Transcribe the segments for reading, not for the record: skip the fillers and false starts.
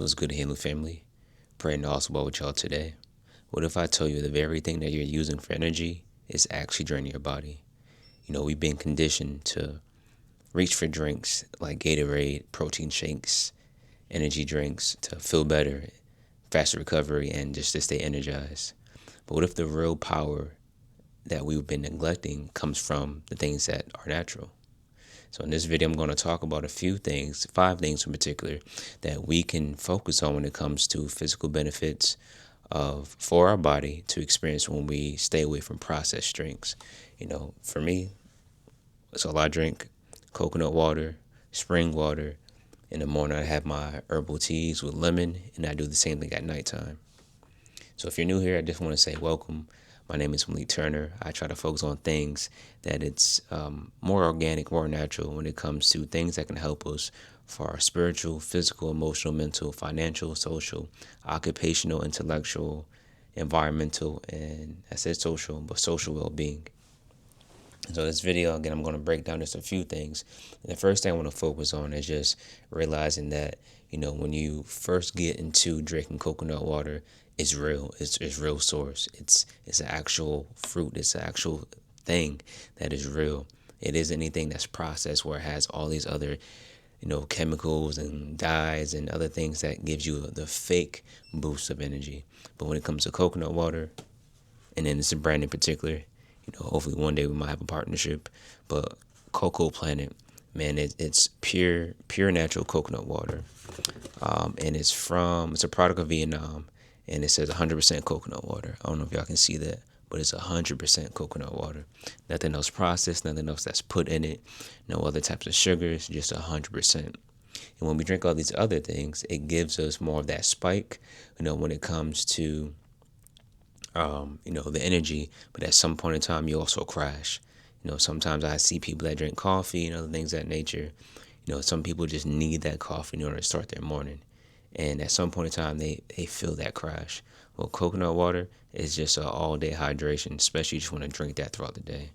What's good, Halo family? Praying all well with y'all today. What if I tell you the very thing that you're using for energy is actually draining your body? We've been conditioned to reach for drinks like Gatorade, protein shakes, energy drinks to feel better, faster recovery, and just to stay energized. But what if the real power that we've been neglecting comes from the things that are natural? So in this video, I'm going to talk about a few things, 5 things in particular, that we can focus on when it comes to physical benefits of for our body to experience when we stay away from processed drinks. For me, so I drink coconut water, spring water. In the morning, I have my herbal teas with lemon, and I do the same thing at nighttime. So if you're new here, I just want to say welcome. My name is Malik Turner. I try to focus on things that it's more organic, more natural when it comes to things that can help us for our spiritual, physical, emotional, mental, financial, social, occupational, intellectual, environmental, and I said social, but social well-being. So this video, again, I'm going to break down just a few things. And the first thing I want to focus on is just realizing that, when you first get into drinking coconut water, it's real. It's real source. It's an actual fruit. It's an actual thing that is real. It isn't anything that's processed where it has all these other, chemicals and dyes and other things that gives you the fake boost of energy. But when it comes to coconut water, and then it's a brand in particular, hopefully one day we might have a partnership. But Cocoa Planet, man, it's pure natural coconut water, and it's a product of Vietnam, and it says 100% coconut water. I don't know if y'all can see that, but it's 100% coconut water. Nothing else processed, nothing else that's put in it, no other types of sugars, just 100%. And when we drink all these other things, it gives us more of that spike, when it comes to the energy, but at some point in time, you also crash. Sometimes I see people that drink coffee and other things of that nature. Some people just need that coffee in order to start their morning. And at some point in time, they feel that crash. Well, coconut water is just an all-day hydration, especially if you just want to drink that throughout the day.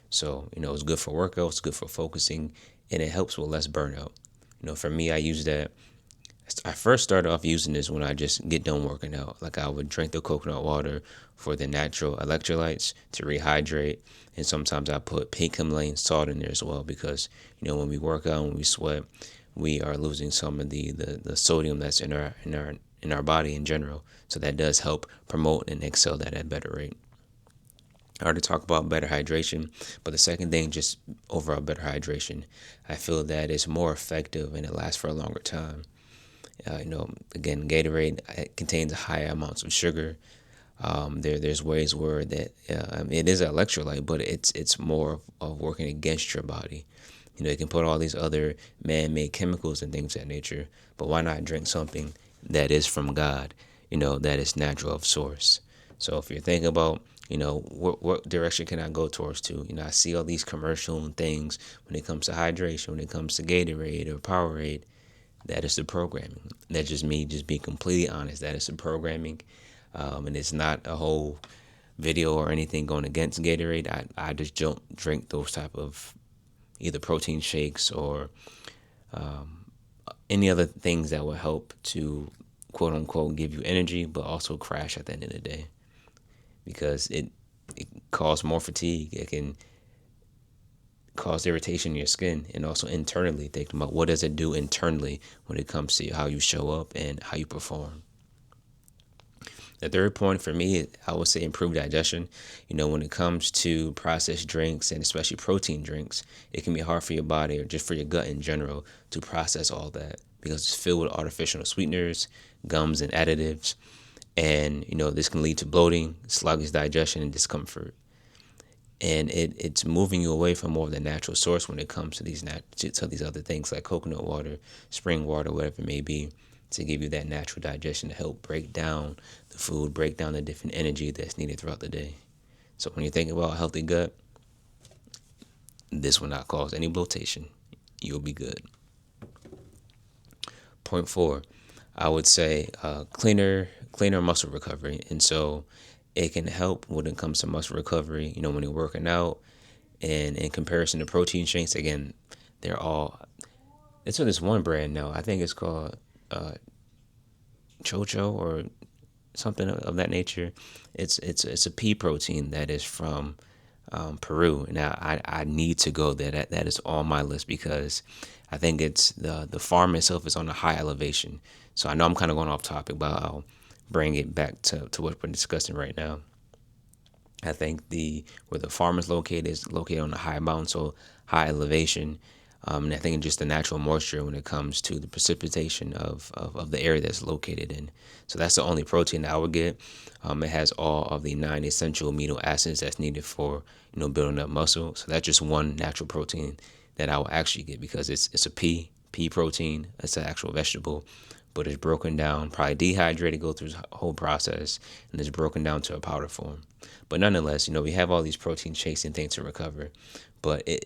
So, it's good for workouts, good for focusing, and it helps with less burnout. For me, I first started off using this when I just get done working out. Like I would drink the coconut water for the natural electrolytes to rehydrate. And sometimes I put pink Himalayan salt in there as well because, when we work out, when we sweat, we are losing some of the sodium that's in our body in general. So that does help promote and excel that at a better rate. I already talked about better hydration, but the second thing, just overall better hydration, I feel that it's more effective and it lasts for a longer time. Again, Gatorade contains higher amounts of sugar. There's ways where that it is an electrolyte, but it's more of working against your body. It can put all these other man-made chemicals and things of that nature. But why not drink something that is from God? That is natural of source. So if you're thinking about, what direction can I go towards to? I see all these commercial things when it comes to hydration, when it comes to Gatorade or Powerade. That is the programming. That's just me, just being completely honest. That is the programming. And it's not a whole video or anything going against Gatorade. I just don't drink those type of either protein shakes or any other things that will help to quote unquote give you energy, but also crash at the end of the day because it causes more fatigue. It can cause irritation in your skin, and also internally thinking about what does it do internally when it comes to how you show up and how you perform. The third point for me, I would say improved digestion. When it comes to processed drinks and especially protein drinks, it can be hard for your body or just for your gut in general to process all that because it's filled with artificial sweeteners, gums, and additives. And, this can lead to bloating, sluggish digestion, and discomfort. And it's moving you away from more of the natural source when it comes to these other things like coconut water, spring water, whatever it may be, to give you that natural digestion to help break down the food, break down the different energy that's needed throughout the day. So when you think about a healthy gut, this will not cause any bloatation. You'll be good. Point 4, I would say cleaner muscle recovery. And so it can help when it comes to muscle recovery, when you're working out. And in comparison to protein shakes, again, it's on this one brand now. I think it's called chocho or something of that nature. It's a pea protein that is from Peru. Now I need to go there. That is on my list because I think it's the farm itself is on a high elevation. So I know I'm kind of going off topic, but I'll bring it back to what we're discussing right now. I think the where the farm is located on a high mountain, so high elevation. And I think just the natural moisture when it comes to the precipitation of the area that's located in. So that's the only protein that I would get. It has all of the 9 essential amino acids that's needed for building up muscle. So that's just one natural protein that I will actually get because it's a pea protein. It's an actual vegetable, but it's broken down, probably dehydrated, go through the whole process, and it's broken down to a powder form. But nonetheless, we have all these protein shakes and things to recover, but I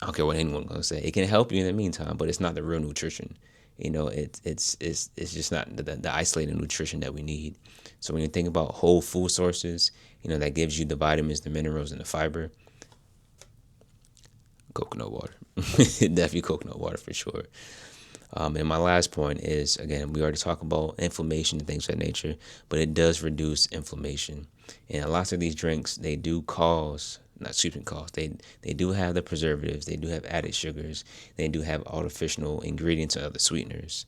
don't care what anyone's gonna say. It can help you in the meantime, but it's not the real nutrition. It's just not the isolated nutrition that we need. So when you think about whole food sources, that gives you the vitamins, the minerals, and the fiber, coconut water. Definitely coconut water for sure. And my last point is, again, we already talked about inflammation and things of that nature, but it does reduce inflammation. And lots of these drinks, they do cause, not sweeten cause, they do have the preservatives, they do have added sugars, they do have artificial ingredients and other sweeteners.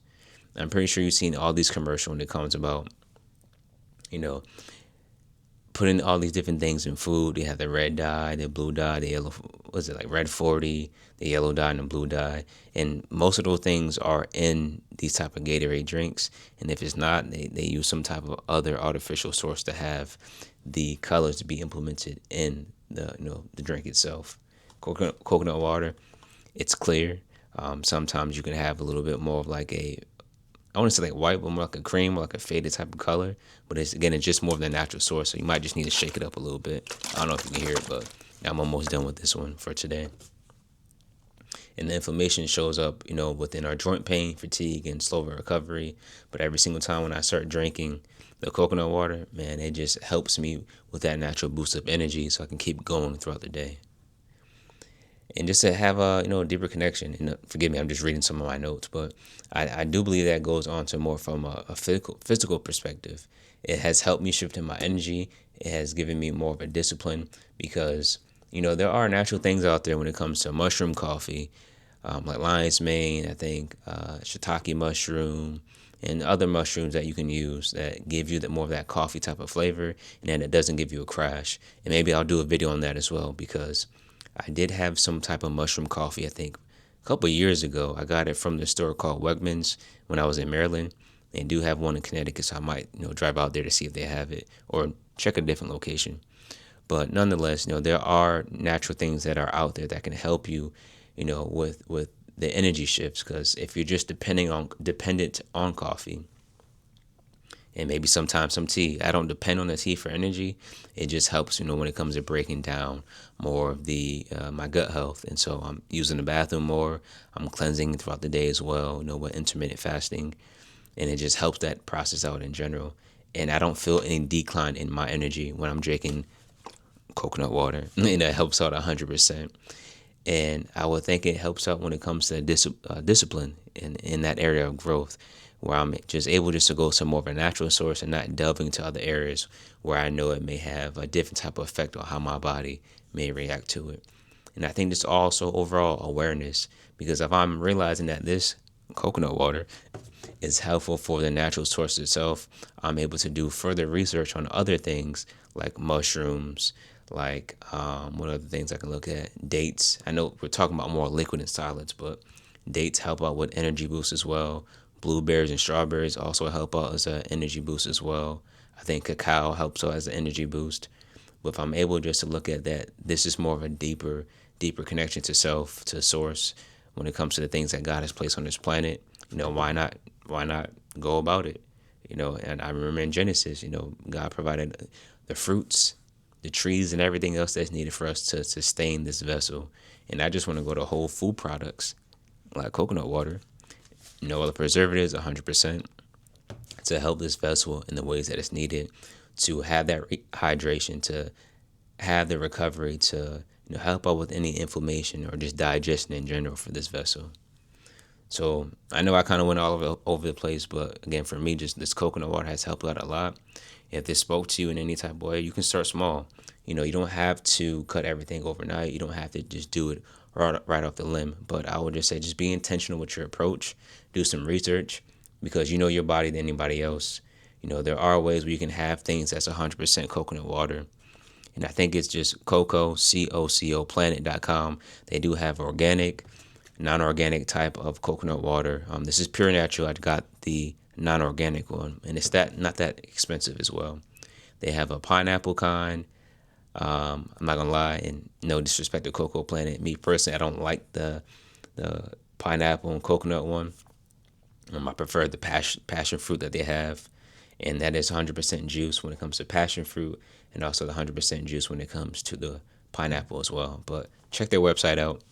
I'm pretty sure you've seen all these commercials when it comes about, you know, putting all these different things in food. They have the red dye, the blue dye, the yellow, was it like red 40, the yellow dye and the blue dye. And most of those things are in these type of Gatorade drinks. And if it's not, they use some type of other artificial source to have the colors to be implemented in the drink itself. Coconut water, it's clear. Sometimes you can have a little bit more of like I want to say like white, but more like a cream or like a faded type of color. But it's just more of the natural source. So you might just need to shake it up a little bit. I don't know if you can hear it, but I'm almost done with this one for today. And the inflammation shows up, within our joint pain, fatigue, and slower recovery. But every single time when I start drinking the coconut water, man, it just helps me with that natural boost of energy so I can keep going throughout the day. And just to have a deeper connection. And forgive me, I'm just reading some of my notes, but I do believe that goes on to more from a physical perspective. It has helped me shift in my energy. It has given me more of a discipline because there are natural things out there when it comes to mushroom coffee, like lion's mane, I think shiitake mushroom, and other mushrooms that you can use that give you more of that coffee type of flavor, and then it doesn't give you a crash. And maybe I'll do a video on that as well because I did have some type of mushroom coffee, I think, a couple of years ago. I got it from the store called Wegmans when I was in Maryland. They do have one in Connecticut, so I might, drive out there to see if they have it or check a different location. But nonetheless, there are natural things that are out there that can help you, with the energy shifts. Because if you're just dependent on coffee, and maybe sometimes some tea. I don't depend on the tea for energy. It just helps, when it comes to breaking down more of the my gut health. And so I'm using the bathroom more. I'm cleansing throughout the day as well, with intermittent fasting. And it just helps that process out in general. And I don't feel any decline in my energy when I'm drinking coconut water. And it helps out 100%. And I would think it helps out when it comes to discipline in that area of growth, where I'm just able to go to more of a natural source and not delving into other areas where I know it may have a different type of effect on how my body may react to it. And I think this also overall awareness, because if I'm realizing that this coconut water is helpful for the natural source itself, I'm able to do further research on other things like mushrooms, like what other things I can look at? Dates. I know we're talking about more liquid and solids, but dates help out with energy boost as well. Blueberries and strawberries also help out as an energy boost as well. I think cacao helps out as an energy boost. But if I'm able just to look at that, this is more of a deeper connection to self, to source when it comes to the things that God has placed on this planet. Why not go about it? And I remember in Genesis, God provided the fruits, the trees, and everything else that's needed for us to sustain this vessel. And I just want to go to whole food products like coconut water, no other preservatives, 100%, to help this vessel in the ways that it's needed, to have that hydration, to have the recovery, to help out with any inflammation or just digestion in general for this vessel. So I know I kind of went all over the place, but again, for me, just this coconut water has helped out a lot. If this spoke to you in any type of way, you can start small. You don't have to cut everything overnight. You don't have to just do it right off the limb. But I would just say just be intentional with your approach. Do some research because you know your body than anybody else. There are ways where you can have things that's 100% coconut water. And I think it's just COCO planet.com. They do have organic, non-organic type of coconut water. This is pure natural. I got the non-organic one, and it's not that expensive as well. They have a pineapple kind. I'm not gonna lie, and no disrespect to Cocoa Planet. Me personally, I don't like the pineapple and coconut one. I prefer the passion fruit that they have, and that is 100% juice when it comes to passion fruit, and also the 100% juice when it comes to the pineapple as well. But check their website out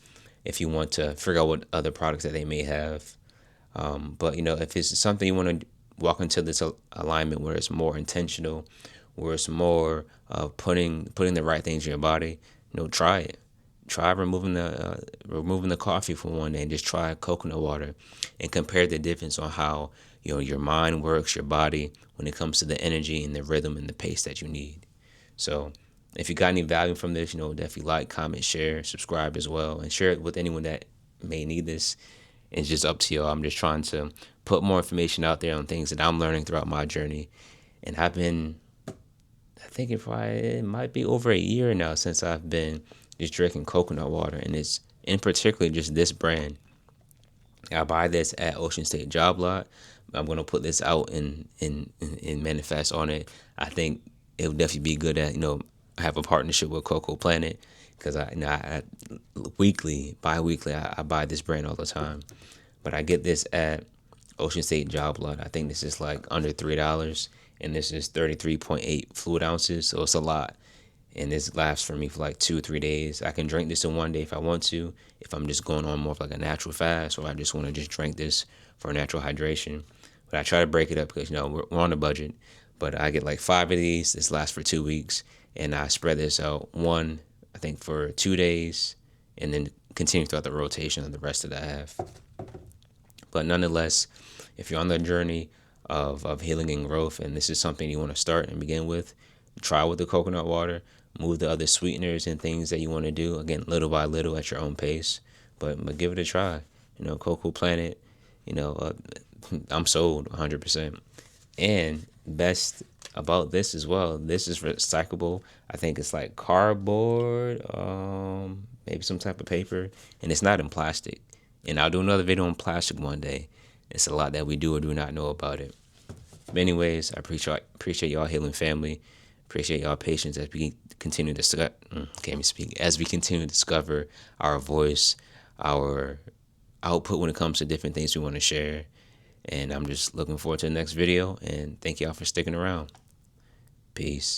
if you want to figure out what other products that they may have. But if it's something you want to walk into this alignment where it's more intentional, where it's more putting the right things in your body, try it. Try removing the coffee for one day and just try coconut water, and compare the difference on how your mind works, your body when it comes to the energy and the rhythm and the pace that you need. So if you got any value from this, definitely like, comment, share, subscribe as well, and share it with anyone that may need this. It's just up to y'all. I'm just trying to put more information out there on things that I'm learning throughout my journey. And I think it might be over a year now since I've been just drinking coconut water. And it's in particular just this brand. I buy this at Ocean State Job Lot. I'm gonna put this out and manifest on it. I think it would definitely be good at have a partnership with Cocoa Planet, because I bi-weekly I buy this brand all the time. But I get this at Ocean State Job Lot. I think this is like under $3, and this is 33.8 fluid ounces, so it's a lot. And this lasts for me for like 2 or 3 days. I can drink this in one day if I want to, if I'm just going on more of like a natural fast, or I just want to just drink this for natural hydration. But I try to break it up because we're on a budget. But I get like 5 of these. This lasts for 2 weeks, and I spread this out one, I think, for 2 days, and then continue throughout the rotation of the rest of the half. But nonetheless, if you're on the journey of healing and growth, and this is something you want to start and begin with, try with the coconut water. Move the other sweeteners and things that you want to do, again, little by little at your own pace. But give it a try. Cocoa Planet, I'm sold 100%. And best about this as well, this is recyclable. I think it's like cardboard, maybe some type of paper, and it's not in plastic. And I'll do another video on plastic one day. It's a lot that we do or do not know about it. But anyways, I appreciate y'all, healing family. Appreciate y'all patience as we continue to as we continue to discover our voice, our output when it comes to different things we want to share. And I'm just looking forward to the next video, and thank y'all for sticking around. Peace.